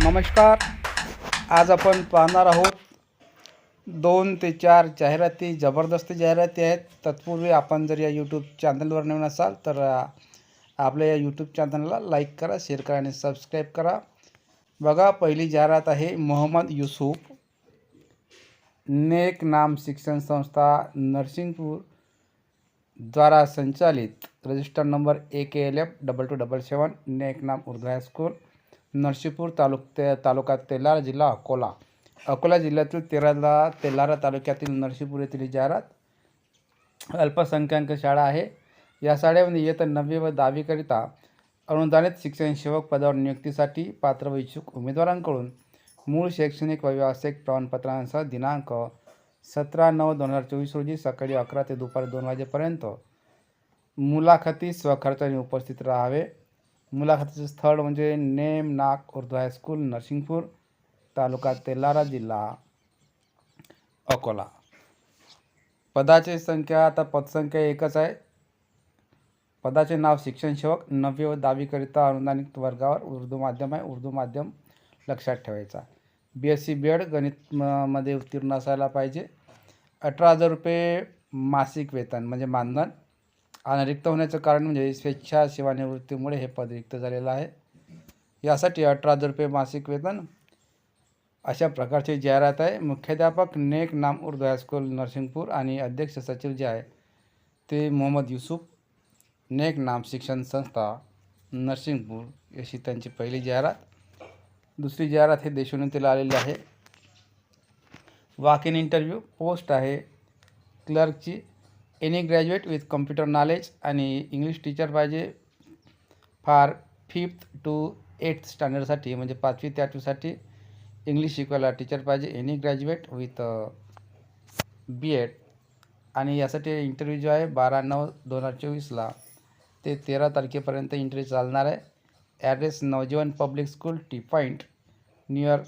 नमस्कार. आज आपण पाहणार आहोत 2 ते 4 जाहिराती, जबरदस्त जाहिराती आहेत. तत्पूर्वी आपण जर या यूट्यूब चॅनलवर नवीन असाल तर आपल्या या यूट्यूब चॅनलला लाईक करा, शेअर करा आणि सबस्क्राईब करा. बघा, पहिली जाहिरात आहे मोहम्मद युसूफ, नेक नाम शिक्षण संस्था नरसिंगपूर द्वारा संचालित, रजिस्टर नंबर AKLF2277, नेक नाम उर्दू हायस्कूल, नरसिंगपूर तालुका तेल्हारा, जिल्हा अकोला. अकोला जिल्ह्यातील तेल्हारा तालुक्यातील नरसिंगपूर येथील जाहिरात अल्पसंख्याक शाळा आहे. या शाळेमध्ये इयत्ता 9वी व 10वी करिता अनुदानित शिक्षण सेवक पदावर नियुक्तीसाठी पात्र व इच्छुक उमेदवारांकडून मूळ शैक्षणिक व व्यावसायिक प्रमाणपत्रांसह दिनांक 17/9/2024 रोजी सकाळी 11 ते दुपारी 2 वाजेपर्यंत मुलाखती स्वखर्चाने उपस्थित राहावे. मुलाखतीचे स्थळ म्हणजे नेम नाक उर्दू हायस्कूल, नरसिंगपूर तालुका तेल्हारा, जिल्हा अकोला. पदाची संख्या, आता पदसंख्या एकच आहे. पदाचे नाव शिक्षण सेवक, 9वी व 10वी करिता अनुदानित वर्गावर, उर्दू माध्यम आहे. उर्दू माध्यम लक्षात ठेवायचा. BSc BEd गणित मध्ये उत्तीर्ण असायला पाहिजे. 18,000 रुपये मासिक वेतन म्हणजे मानधन. आणि रिक्त होण्याचं कारण म्हणजे स्वेच्छा सेवानिवृत्तीमुळे हे पद रिक्त झालेलं आहे. यासाठी 18,000 रुपये मासिक वेतन अशा प्रकारची जाहिरात आहे. मुख्याध्यापक नेक नाम उर्दू हायस्कूल नरसिंगपूर आणि अध्यक्ष सचिव जे आहे ते मोहम्मद युसूफ, नेक नाम शिक्षण संस्था नरसिंगपूर, अशी त्यांची पहिली जाहिरात. दुसरी जाहिरात हे देशोन्नतीला आलेली आहे. वॉक इन इंटरव्ह्यू पोस्ट आहे क्लर्कची. Any graduate with computer knowledge आणि इंग्लिश टीचर पाहिजे फॉर 5th to 8th स्टँडर्डसाठी, म्हणजे 5वी ते 8वीसाठी इंग्लिश शिकवायला टीचर पाहिजे. Any graduate with BEd. आणि यासाठी इंटरव्ह्यू जो आहे 12/9/2024 ते 13 तारखेपर्यंत इंटरव्ह्यू चालणार आहे. Address Navjeevan public school, T point near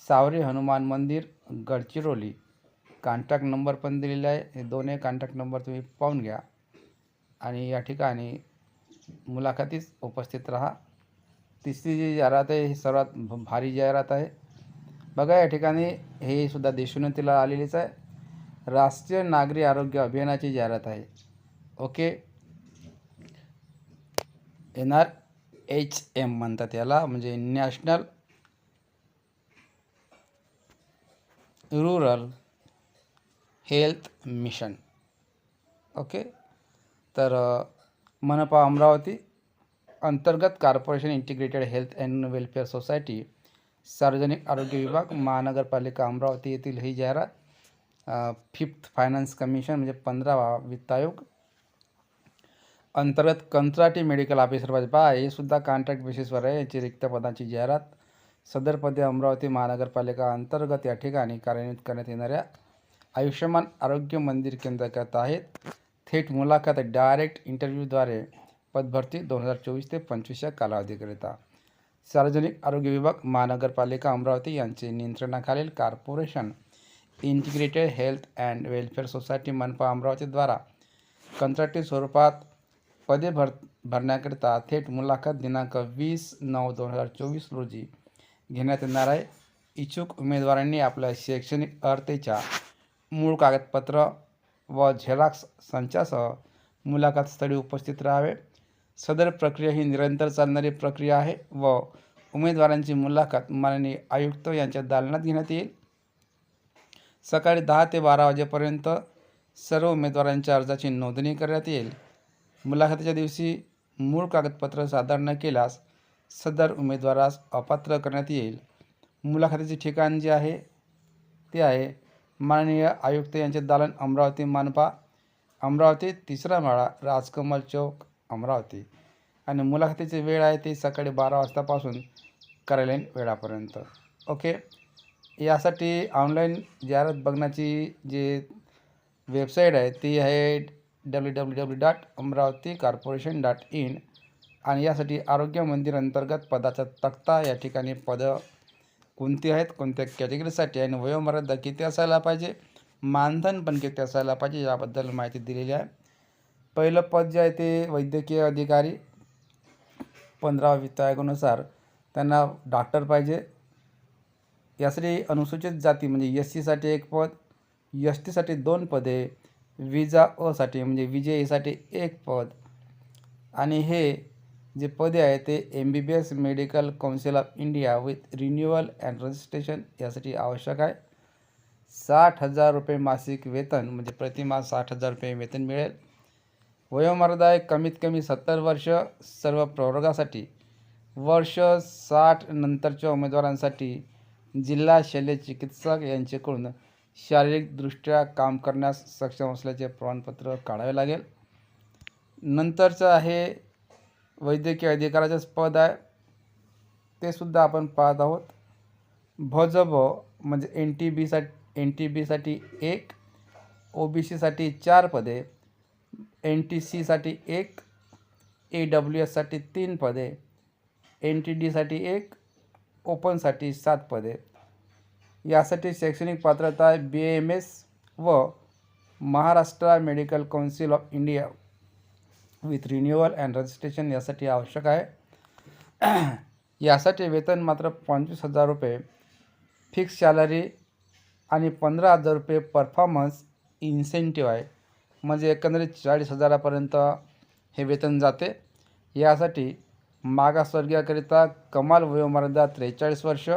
Savari Hanuman मंदिर, गडचिरोली. कॉन्टॅक्ट नंबर पण दिलेला आहे. हे दोन्ही कॉन्टॅक्ट नंबर तुम्ही पाहून घ्या आणि या ठिकाणी मुलाखतीस उपस्थित राहा. तिसरी जी जाहिरात आहे ही सर्वात भारी जाहिरात आहे. बघा, या ठिकाणी हे सुद्धा देशोन्नतीला आलेलीच आहे. राष्ट्रीय नागरी आरोग्य अभियानाची जाहिरात आहे. ओके, NRHM म्हणतात याला, म्हणजे national rural health mission. Okay, तर मनपा अमरावती अंतर्गत corporation integrated health and welfare society, सार्वजनिक आरोग्य विभाग, महानगरपालिका अमरावती येथील ही जाहिरात. 5th फायनान्स कमिशन म्हणजे 15वा वित्त आयोग अंतर्गत कंत्राटी मेडिकल ऑफिसर पाहिजे. पहा, हे सुद्धा कॉन्ट्रॅक्ट बेसिसवर आहे. याची रिक्त पदाची जाहिरात. सदर पदे अमरावती महानगरपालिका अंतर्गत या ठिकाणी कार्यान्वित करण्यात येणाऱ्या आयुष्यमान आरोग्य मंदिर केंद्राकरता आहेत. थेट मुलाखत डायरेक्ट इंटरव्ह्यूद्वारे पदभरती 2024 ते 25 या कालावधीकरिता. सार्वजनिक आरोग्य विभाग, महानगरपालिका अमरावती यांचे नियंत्रणाखालील corporation integrated health and welfare society मनपा अमरावतीद्वारा कंत्राटी स्वरूपात पदे भरण्याकरिता थेट मुलाखत दिनांक 20/9/2024 रोजी घेण्यात येणार आहे. इच्छुक उमेदवारांनी आपल्या शैक्षणिक अर्हतेच्या मूळ कागदपत्र व झेरॉक्स संचासह मुलाखत स्थळी उपस्थित राहावे. सदर प्रक्रिया ही निरंतर चालणारी प्रक्रिया आहे व उमेदवारांची मुलाखत माननीय आयुक्त यांच्या दालनात घेण्यात येईल. सकाळी 10 ते 12 वाजेपर्यंत सर्व उमेदवारांच्या अर्जाची नोंदणी करण्यात येईल. मुलाखतीच्या दिवशी मूळ कागदपत्र सादर न केल्यास सदर उमेदवारास अपात्र करण्यात येईल. मुलाखतीचे ठिकाण जे आहे ते आहे माननीय आयुक्त यांचे दालन, अमरावती मनपा, अमरावती 3रा माळा, राजकमल चौक, अमरावती. आणि मुलाखतीची वेळ आहे ती सकाळी 12 वाजतापासून कार्यालयीन वेळापर्यंत. ओके, यासाठी ऑनलाईन जाहिरात बघण्याची जी वेबसाईट आहे ती आहे www.amravaticorporation.in. आणि यासाठी आरोग्य मंदिर अंतर्गत पदाचा तक्ता, या ठिकाणी पदं कोणती आहेत, कोणत्या कॅटेगरीसाठी, आणि वयोमर्यादा किती असायला पाहिजे, मानधन पण किती असायला पाहिजे याबद्दल माहिती दिलेली आहे. पहिलं पद जे आहे ते वैद्यकीय अधिकारी. 15वा वित्त आयोगानुसार त्यांना डॉक्टर पाहिजे. यासाठी अनुसूचित जाती म्हणजे SC साठी 1 पद, ST साठी 2 पदे, विजा असाठी म्हणजे विजयसाठी 1 पद आणि हे जे पदे आहे ते MBBS medical council of India with renewal and registration यासाठी आवश्यक आहे. 60,000 रुपये मासिक वेतन म्हणजे प्रतिमाह 60,000 रुपये वेतन मिळेल. वयोमर्यादा कमीत कमी 70 वर्ष सर्व प्रवर्गासाठी. वर्ष 60 नंतरच्या उमेदवारांसाठी जिल्हा शल्य चिकित्सक यांच्याकडून शारीरिकदृष्ट्या काम करण्यास सक्षम असल्याचे प्रमाणपत्र काढावे लागेल. नंतरचं आहे वैद्यकीय अधिकाऱ्याचंच पद आहे, ते सुद्धा आपण पाहत आहोत. भजब म्हणजे NTB साठी 1, OBC साठी 4 पदे, NTC साठी 1, AWS साठी 3 पदे, NTD साठी 1, ओपनसाठी 7 पदे. यासाठी शैक्षणिक पात्रता BAMS व Maharashtra medical council of India with renewal and registration यासाठी आवश्यक आहे. यासाठी वेतन मात्र 25,000 रुपये फिक्स सॅलरी आणि 15,000 रुपये परफॉर्मन्स इन्सेंटिव्ह आहे, म्हणजे एकंदरीत 40,000पर्यंत हे वेतन जाते. यासाठी मागासवर्गीयाकरिता कमाल वयोमर्यादा 43 वर्ष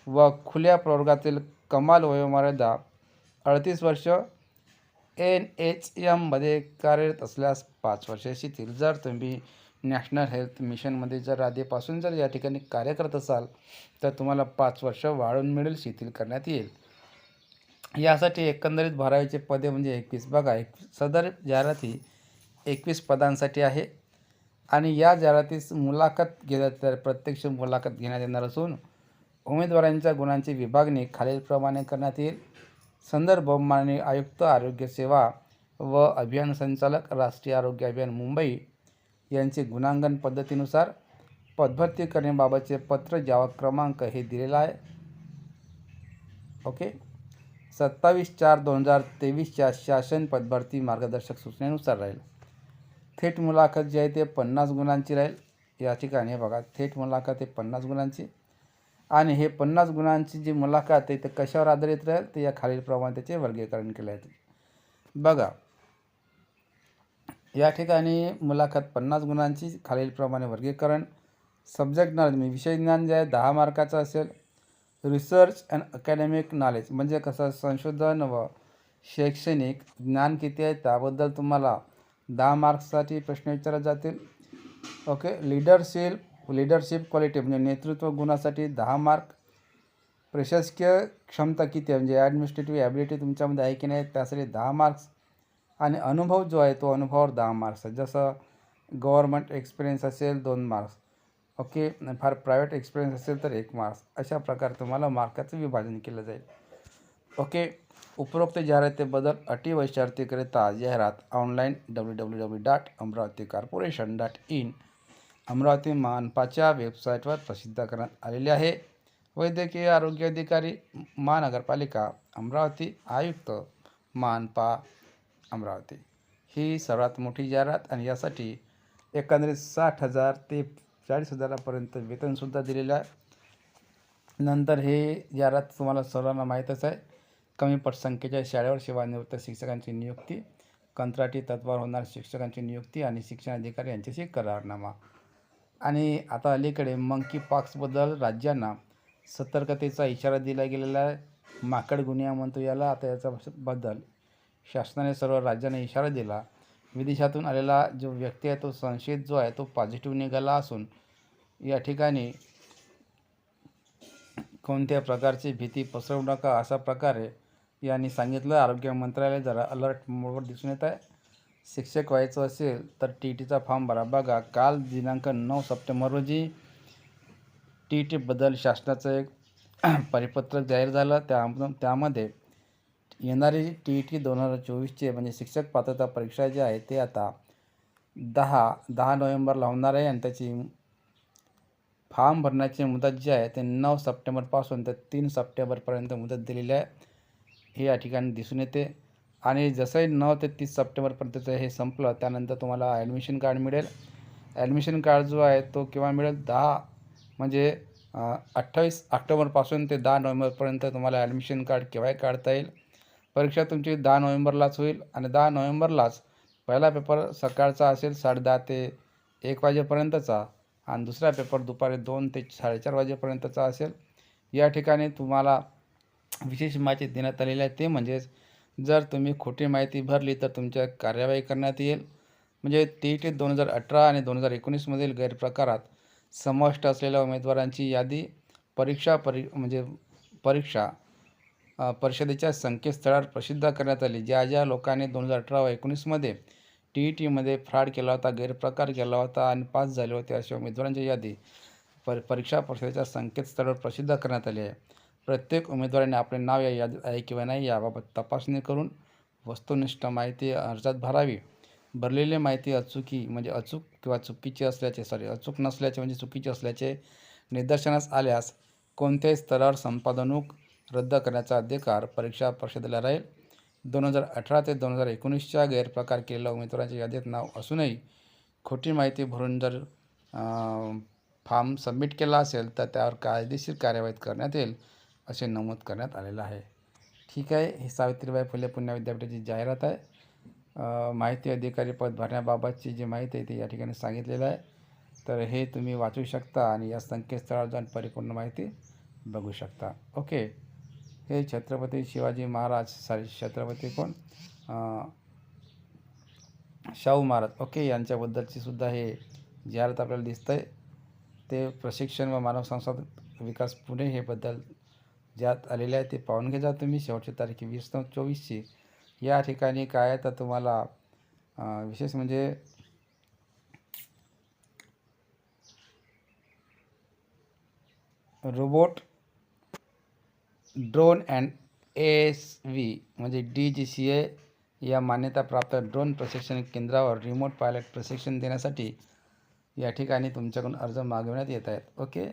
व खुल्या प्रवर्गातील कमाल वयोमर्यादा 38 वर्ष, NHMमध्ये कार्यरत असल्यास 5 वर्षे शिथिल. जर तुम्ही नॅशनल हेल्थ मिशनमध्ये जर आधीपासून जर या ठिकाणी कार्य करत असाल तर तुम्हाला 5 वर्ष वाढवून मिळेल, शिथिल करण्यात येईल. यासाठी एकंदरीत भरायचे पदे म्हणजे 21. बघा, सदर जाहिरात ही 21 पदांसाठी आहे आणि या जाहिरातीस मुलाखत घेण्यात प्रत्यक्ष मुलाखत घेण्यात येणार असून उमेदवारांच्या गुणांची विभागणी खालीलप्रमाणे करण्यात येईल. संदर्भ माननीय आयुक्त आरोग्य सेवा व अभियान संचालक राष्ट्रीय आरोग्य अभियान मुंबई यांचे गुणांकन पद्धतीनुसार पदभरती करण्याबाबतचे पत्र ज्यावर क्रमांक हे दिलेला आहे. ओके, 27/4/2023च्या शासन पदभरती मार्गदर्शक सूचनेनुसार राहील. थेट मुलाखत जी आहे ते 50 गुणांची राहील. या ठिकाणी बघा, थेट मुलाखत हे 50 गुणांची आणि हे 50 गुणांची जी मुलाखत आहे ते कशावर आधारित राहील ते या खालीलप्रमाणे त्याचे वर्गीकरण केले आहे. बघा, या ठिकाणी मुलाखत 50 गुणांची, खालीलप्रमाणे वर्गीकरण. सब्जेक्ट नॉलेज म्हणजे विषय ज्ञान जे आहे 10 मार्काचं असेल. रिसर्च अँड अकॅडमिक नॉलेज म्हणजे कसं संशोधन व शैक्षणिक ज्ञान किती आहे त्याबद्दल तुम्हाला 10 मार्क्ससाठी प्रश्न विचारले जातील. ओके, लिडरशिप क्वालिटी म्हणजे नेतृत्व गुणासाठी 10 मार्क. प्रशासकीय क्षमता किती आहे म्हणजे ॲडमिनिस्ट्रेटिव्ह ॲबिलिटी तुमच्यामध्ये आहे की नाही त्यासाठी 10 मार्क्स. आणि अनुभव जो आहे तो अनुभवावर 10 मार्क्स आहे. जसं गव्हर्नमेंट एक्सपिरियन्स असेल 2 मार्क्स. ओके, फार प्रायव्हेट एक्सपिरियन्स असेल तर 1 मार्क्स. अशा प्रकारे तुम्हाला मार्काचं विभाजन केलं जाईल. ओके, उपरोक्त जाहिरातीबद्दल अटी व शर्तीकरिता जाहिरात ऑनलाईन www.amravaticorporation.in अमरावती मनपाच्या वेबसाईटवर प्रसिद्ध करण्यात आलेली आहे. वैद्यकीय आरोग्य अधिकारी महानगरपालिका अमरावती, आयुक्त मनपा अमरावती ही सर्वात मोठी जाहिरात आणि यासाठी एकंदरीत 60,000 ते 40,000पर्यंत वेतनसुद्धा दिलेलं आहे. नंतर हे जाहिरात तुम्हाला सर्वांना माहीतच आहे. कमी पटसंख्येच्या शाळेवर सेवानिवृत्त शिक्षकांची नियुक्ती, कंत्राटी तत्त्वावर होणाऱ्या शिक्षकांची नियुक्ती आणि शिक्षण अधिकारी यांच्याशी करारनामा. आणि आता अलीकडे मंकी पॉक्सबद्दल राज्यांना सतर्कतेचा इशारा दिला गेलेला आहे. माकड गुन्हा म्हणतो याला. आता याच्याबद्दल शासनाने सर्व राज्यांना इशारा दिला. विदेशातून आलेला जो व्यक्ती आहे तो संशयित जो आहे तो पॉझिटिव्ह निघाला असून या ठिकाणी कोणत्या प्रकारची भीती पसरवू नका अशा प्रकारे यांनी सांगितलं. आरोग्य मंत्रालय जरा अलर्ट मोडवर दिसून येत आहे. शिक्षक व्हायचं असेल तर TETचा फॉर्म भरा. बघा, काल दिनांक 9 सप्टेंबर रोजी TETबद्दल शासनाचं एक परिपत्रक जाहीर झालं. त्यामध्ये येणारी TET 2024चे म्हणजे शिक्षक पात्रता परीक्षा जी आहे ते आता 10 नोव्हेंबरला होणार आहे आणि त्याची फॉर्म भरण्याची मुदत जी आहे ते 9 सप्टेंबरपासून ते 3 सप्टेंबरपर्यंत मुदत दिलेली आहे हे या ठिकाणी दिसून येते. आणि जसंही 9 ते 30 सप्टेंबरपर्यंतचं हे संपलं त्यानंतर तुम्हाला ॲडमिशन कार्ड मिळेल. ॲडमिशन कार्ड जो आहे तो केव्हा मिळेल 10 म्हणजे 28 ऑक्टोबरपासून ते 10 नोव्हेंबरपर्यंत तुम्हाला ॲडमिशन कार्ड केव्हाही काढता येईल. परीक्षा तुमची 10 नोव्हेंबरलाच होईल आणि 10 नोव्हेंबरलाच पहिला पेपर सकाळचा असेल 10:30 ते 1 वाजेपर्यंतचा आणि दुसरा पेपर दुपारी 2 ते 4:30 वाजेपर्यंतचा असेल. या ठिकाणी तुम्हाला विशेष माहिती देण्यात आलेली आहे, ते म्हणजेच जर तुम्ही खोटी माहिती भरली तर तुमच्यावर कार्यवाही करण्यात येईल. म्हणजे TET 2018 आणि 2019मधील गैरप्रकारात समाविष्ट असलेल्या उमेदवारांची यादी परीक्षा परिषदेच्या संकेतस्थळावर प्रसिद्ध करण्यात आली. ज्या लोकांनी 2018 व 19मध्ये TETमध्ये फ्रॉड केला होता, गैरप्रकार केला होता आणि पास झाले होते, अशा उमेदवारांची यादी परीक्षा परिषदेच्या संकेतस्थळावर प्रसिद्ध करण्यात आली आहे. प्रत्येक उमेदवाराने आपले नाव या यादीत आहे किंवा नाही याबाबत तपासणी करून वस्तुनिष्ठ माहिती अर्जात भरावी. भरलेली माहिती अचूक नसल्याचे म्हणजे चुकीचे असल्याचे निदर्शनास आल्यास कोणत्याही स्तरावर संपादनूक रद्द करण्याचा अधिकार परीक्षा परिषदेला राहील. 2018 ते 2019च्या गैरप्रकार केलेल्या उमेदवारांच्या यादीत नाव असूनही खोटी माहिती भरून जर फॉर्म सबमिट केला असेल तर त्यावर कायदेशीर कार्यवाही करण्यात येईल, असे नमूद करण्यात आलेलं आहे. ठीक आहे, ही सावित्रीबाई फुले पुणे विद्यापीठाची जाहिरात आहे. माहिती अधिकारी पद भरण्याबाबतची जी माहिती आहे ती या ठिकाणी सांगितलेलं आहे. तर हे तुम्ही वाचू शकता आणि या संकेतस्थळावर जाऊन परिपूर्ण माहिती बघू शकता. ओके, हे छत्रपती शिवाजी महाराज छत्रपती कोण शाहू महाराज ओके यांच्याबद्दलची सुद्धा हे जाहिरात आपल्याला दिसतं आहे. ते प्रशिक्षण व मानव संसाधन विकास पुणे हे बद्दल ज्यात आलेले आहे ते पाहून घ्या तुम्ही. शेवटची तारीख 20/9/24ची. या ठिकाणी काय तर तुम्हाला विशेष म्हणजे रोबोट ड्रोन अँड ASV म्हणजे DGCA या मान्यताप्राप्त ड्रोन प्रशिक्षण केंद्रावर रिमोट पायलट प्रशिक्षण देण्यासाठी या ठिकाणी तुमच्याकडून अर्ज मागवण्यात येत आहेत. ओके.